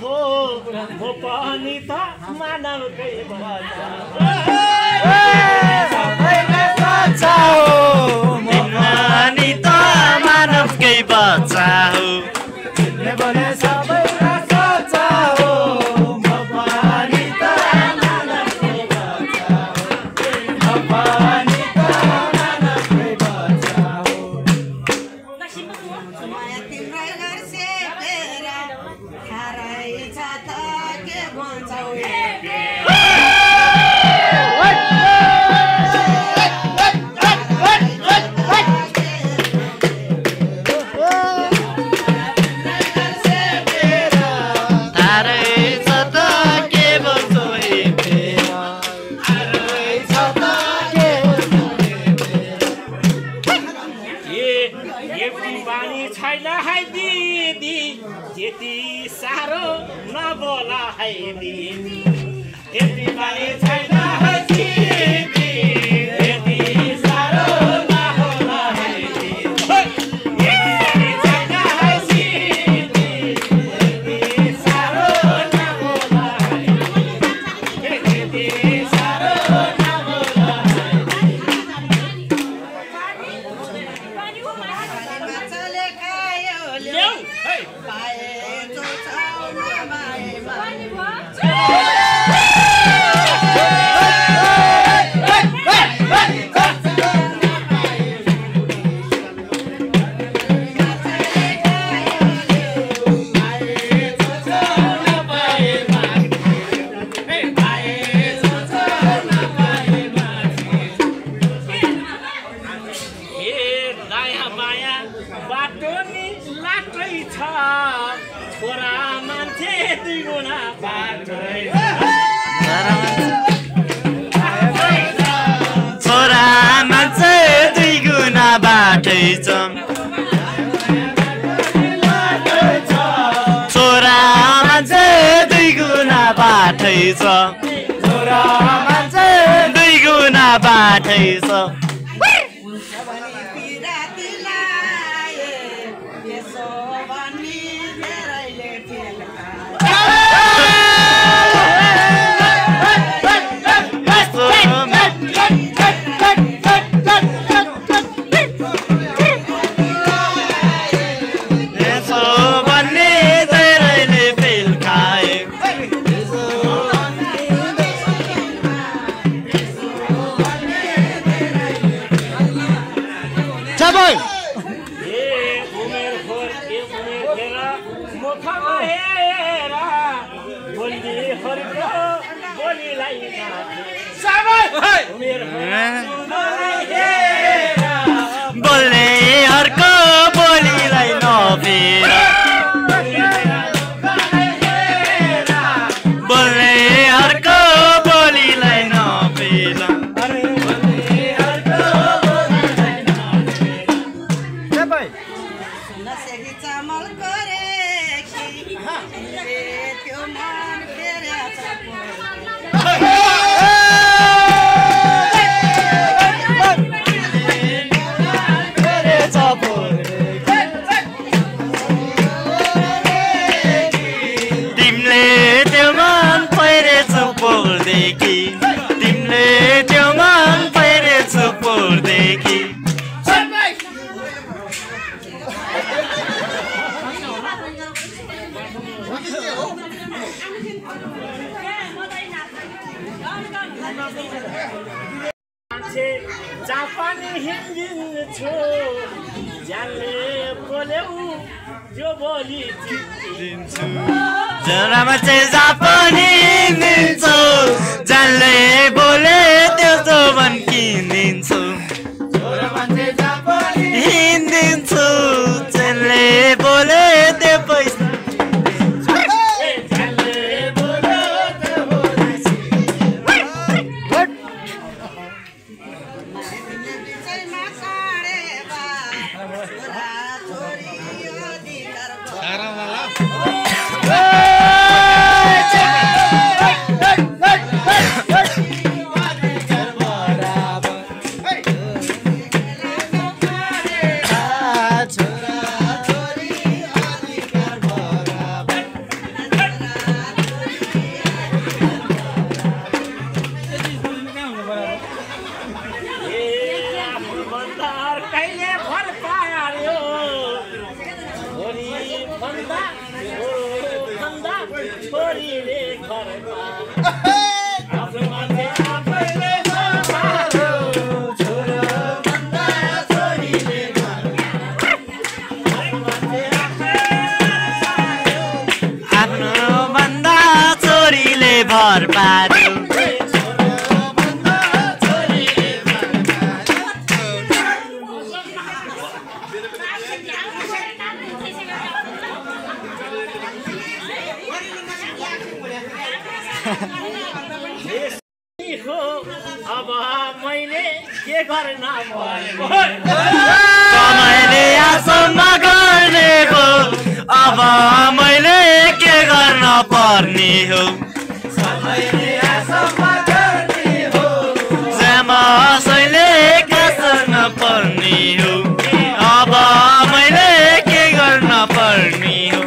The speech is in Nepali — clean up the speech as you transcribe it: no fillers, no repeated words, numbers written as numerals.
हो म पनि त मानवकै बच्चा हो म पनि त मानवकै बच्चा हो बोले सबैका सच्चा हो म पनि त मानवकै बच्चा हो म पनि त मानवकै बच्चा हो माया तिम्रै घर सेपेर हराइछ त के भन्छौ यति साह्रो नबोला है दिदी यति बानी छैन है दिदी यति साह्रो नबोला है दिदी यति छैन है दिदी यति साह्रो नबोला है यति साह्रो नबोला है माछाले खायो ल्याउ पाए छोरा मान्छे दुई गुना बाटै छ छोरा मान्छे दुई गुना बाटै छ छोरा मान्छे दुई गुना बाटै छ बोल्ने अर्को बोलीलाई नफेर बोल्ने अर्को बोलीलाई नफेर नसेकी चामल गरेकी त्यो मन फेरेछ तिमीले त्यो मन पहिरेछु पोरदेखि तिमीले त्यो मन पहिरेछु पोरदेखि जापानी हिँडिन्छु जान्ने बोल्यौ जो बोली दिन्छु जरामा चाहिँ जापानी हिँडिन्छु जानले बोले त्यो जोबन किनिदिन्छु हिँडिन्छु जानले बोले त्यो पैसा छोरीले घरमा आफ्नो मान्छे आफैले आफ्नो भन्दा छोरीले भर पार्यो अब मैले के गर्न समयले आसम्म गर्ने हो अब मैले के गर्न पर्ने हो समयले के गर्न पर्ने हो अब मैले के गर्न पर्ने हो